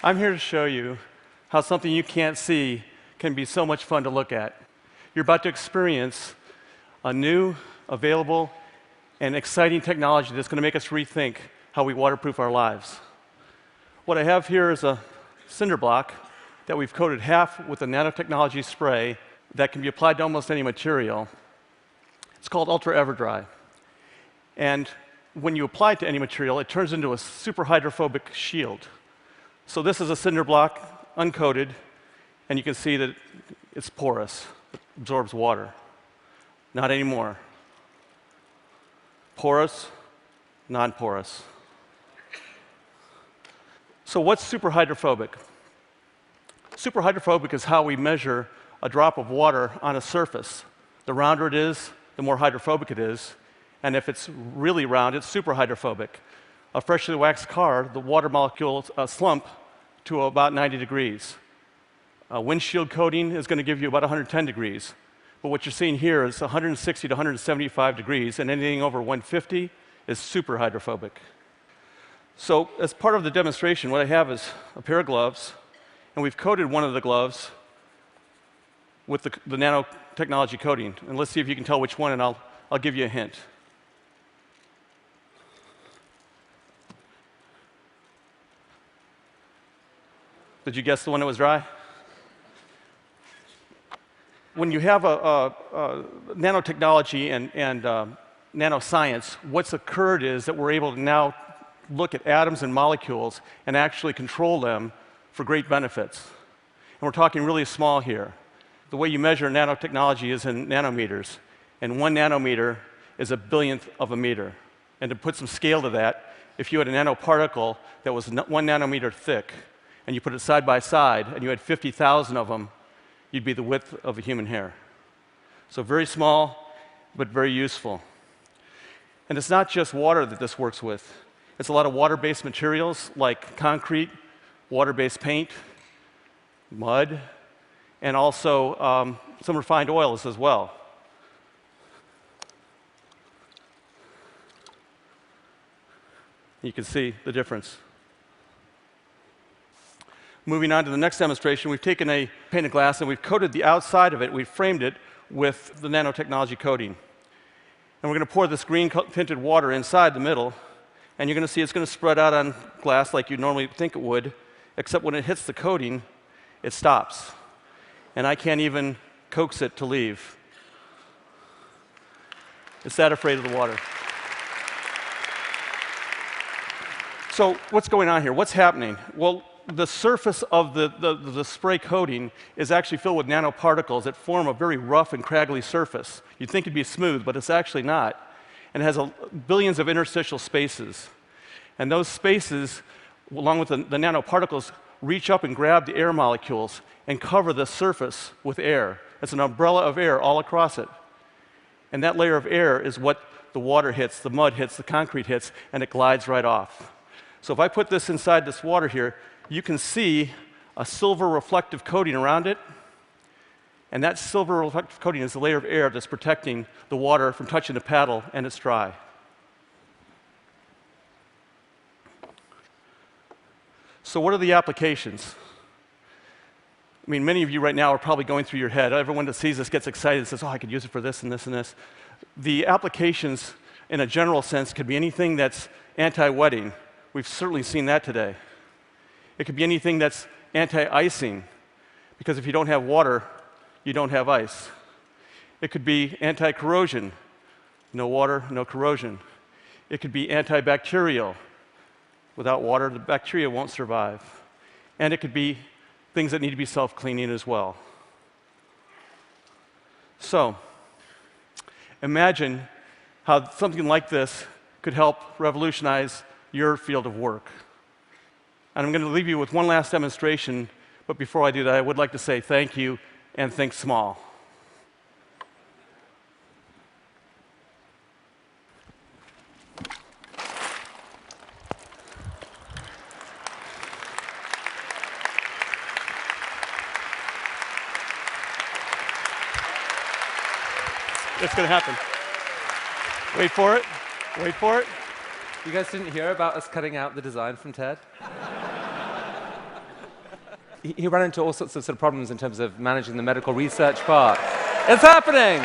I'm here to show you how something you can't see can be so much fun to look at. You're about to experience a new, available, and exciting technology that's going to make us rethink how we waterproof our lives. What I have here is a cinder block that we've coated half with a nanotechnology spray that can be applied to almost any material. It's called Ultra EverDry. And when you apply it to any material, it turns into a super hydrophobic shield. So this is a cinder block, uncoated, and you can see that it's porous. It absorbs water. Not anymore. Porous, non-porous. So what's super hydrophobic? Super hydrophobic is how we measure a drop of water on a surface. The rounder it is, the more hydrophobic it is. And if it's really round, it's super hydrophobic. A freshly waxed car, the water molecules slump to about 90 degrees. A windshield coating is going to give you about 110 degrees. But what you're seeing here is 160 to 175 degrees, and anything over 150 is super hydrophobic. So as part of the demonstration, what I have is a pair of gloves, and we've coated one of the gloves with the nanotechnology coating. And let's see if you can tell which one, and I'll give you a hint. Did you guess the one that was dry? When you have a nanotechnology and nanoscience, what's occurred is that we're able to now look at atoms and molecules and actually control them for great benefits. And we're talking really small here. The way you measure nanotechnology is in nanometers, and 1 nanometer is a billionth of a meter. And to put some scale to that, if you had a nanoparticle that was 1 nanometer thick, and you put it side by side, and you had 50,000 of them, you'd be the width of a human hair. So very small, but very useful. And it's not just water that this works with. It's a lot of water-based materials like concrete, water-based paint, mud, and also some refined oils as well. You can see the difference. Moving on to the next demonstration, we've taken a pane of glass and we've coated the outside of it, we've framed it with the nanotechnology coating. And we're going to pour this green tinted water inside the middle, and you're going to see it's going to spread out on glass like you normally think it would, except when it hits the coating, it stops. And I can't even coax it to leave. It's that afraid of the water. So what's going on here? What's happening? Well, the surface of the spray coating is actually filled with nanoparticles that form a very rough and craggly surface. You'd think it'd be smooth, but it's actually not. And it has billions of interstitial spaces. And those spaces, along with the nanoparticles, reach up and grab the air molecules and cover the surface with air. It's an umbrella of air all across it. And that layer of air is what the water hits, the mud hits, the concrete hits, and it glides right off. So if I put this inside this water here, you can see a silver reflective coating around it. And that silver reflective coating is the layer of air that's protecting the water from touching the paddle, and it's dry. So what are the applications? I mean, many of you right now are probably going through your head. Everyone that sees this gets excited and says, oh, I could use it for this and this and this. The applications, in a general sense, could be anything that's anti-wetting. We've certainly seen that today. It could be anything that's anti-icing, because if you don't have water, you don't have ice. It could be anti-corrosion. No water, no corrosion. It could be antibacterial. Without water, the bacteria won't survive. And it could be things that need to be self-cleaning as well. So, imagine how something like this could help revolutionize your field of work. And I'm going to leave you with one last demonstration, but before I do that, I would like to say thank you and think small. It's going to happen. Wait for it. Wait for it. You guys didn't hear about us cutting out the design from TED? he ran into all sorts of sort of problems in terms of managing the medical research part. It's happening!